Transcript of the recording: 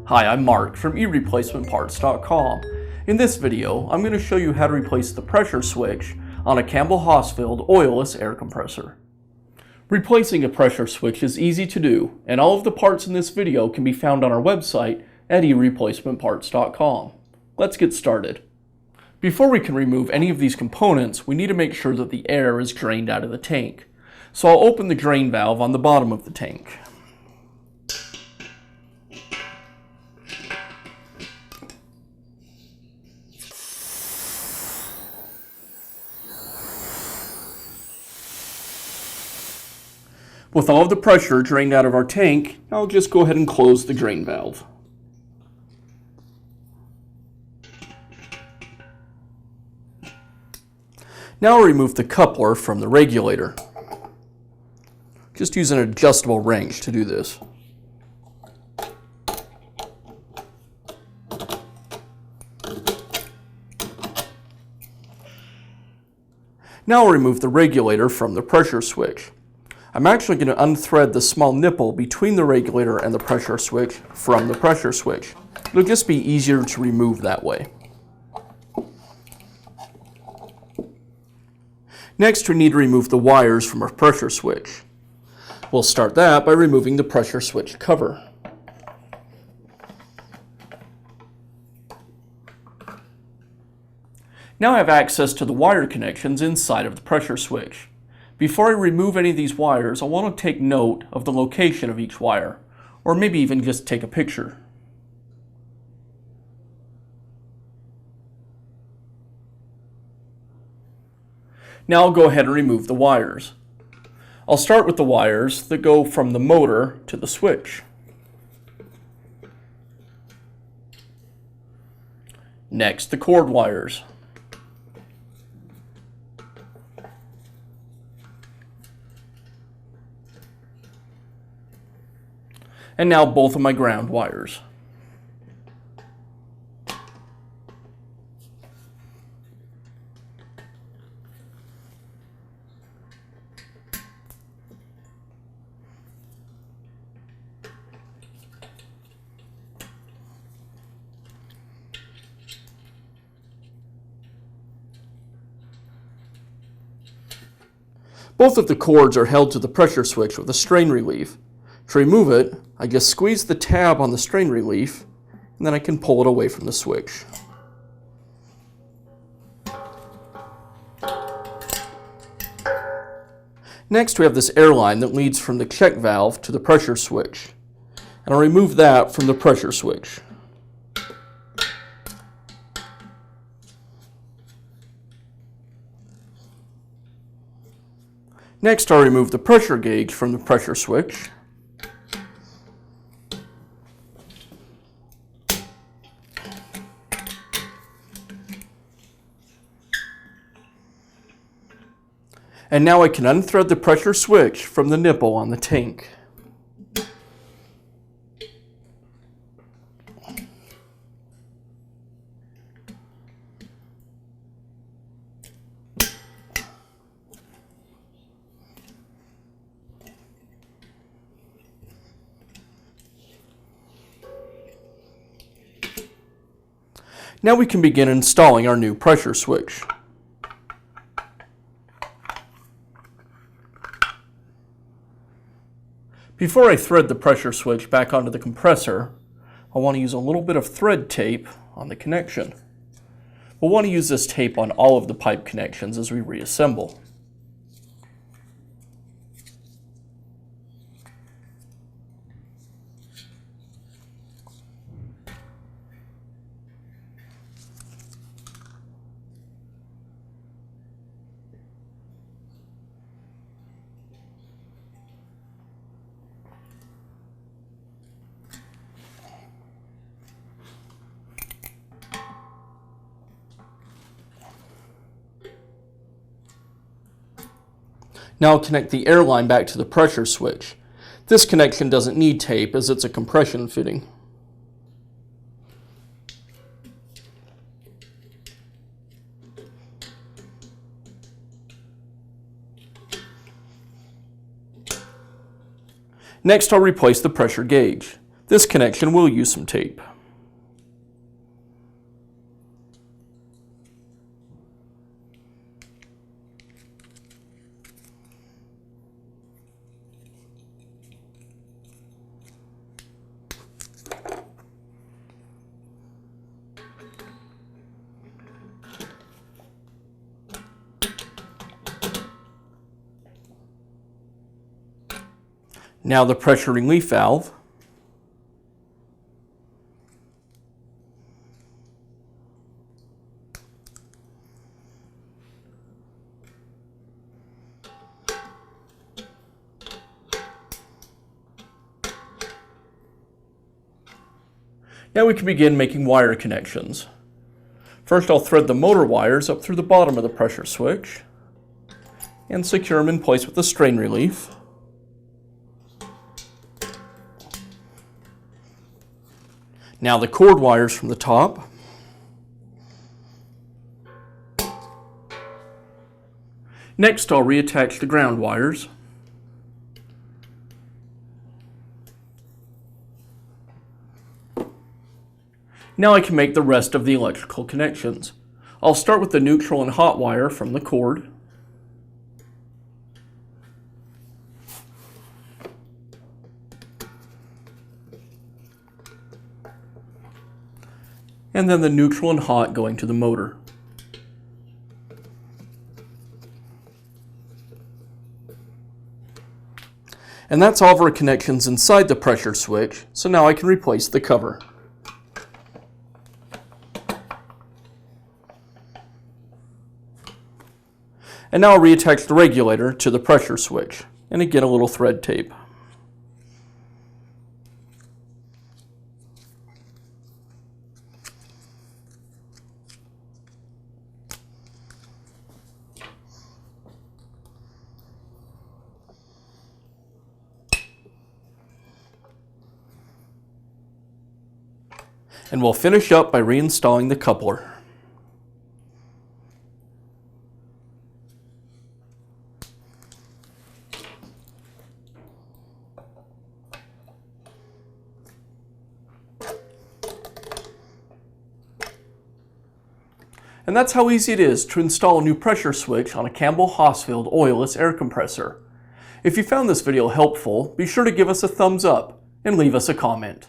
Hi, I'm Mark from eReplacementParts.com. In this video, I'm going to show you how to replace the pressure switch on a Campbell Hausfeld Oilless air compressor. Replacing a pressure switch is easy to do, and all of the parts in this video can be found on our website at eReplacementParts.com. Let's get started. Before we can remove any of these components, we need to make sure that the air is drained out of the tank. So I'll open the drain valve on the bottom of the tank. With all of the pressure drained out of our tank, I'll just go ahead and close the drain valve. Now I'll remove the coupler from the regulator. Just use an adjustable wrench to do this. Now I'll remove the regulator from the pressure switch. I'm actually going to unthread the small nipple between the regulator and the pressure switch from the pressure switch. It'll just be easier to remove that way. Next, we need to remove the wires from our pressure switch. We'll start that by removing the pressure switch cover. Now I have access to the wire connections inside of the pressure switch. Before I remove any of these wires, I want to take note of the location of each wire, or maybe even just take a picture. Now I'll go ahead and remove the wires. I'll start with the wires that go from the motor to the switch. Next, the cord wires. And now both of my ground wires. Both of the cords are held to the pressure switch with a strain relief. To remove it, I just squeeze the tab on the strain relief, and then I can pull it away from the switch. Next, we have this air line that leads from the check valve to the pressure switch, and I'll remove that from the pressure switch. Next, I'll remove the pressure gauge from the pressure switch. And now I can unthread the pressure switch from the nipple on the tank. Now we can begin installing our new pressure switch. Before I thread the pressure switch back onto the compressor, I want to use a little bit of thread tape on the connection. We'll want to use this tape on all of the pipe connections as we reassemble. Now I'll connect the air line back to the pressure switch. This connection doesn't need tape as it's a compression fitting. Next, I'll replace the pressure gauge. This connection will use some tape. Now the pressure relief valve. Now we can begin making wire connections. First I'll thread the motor wires up through the bottom of the pressure switch and secure them in place with the strain relief. Now the cord wires from the top. Next I'll reattach the ground wires. Now I can make the rest of the electrical connections. I'll start with the neutral and hot wire from the cord. And then the neutral and hot going to the motor. And that's all of our connections inside the pressure switch, so now I can replace the cover. And now I'll reattach the regulator to the pressure switch, and again a little thread tape. And we'll finish up by reinstalling the coupler. And that's how easy it is to install a new pressure switch on a Campbell Hausfeld Oilless air compressor. If you found this video helpful, be sure to give us a thumbs up and leave us a comment.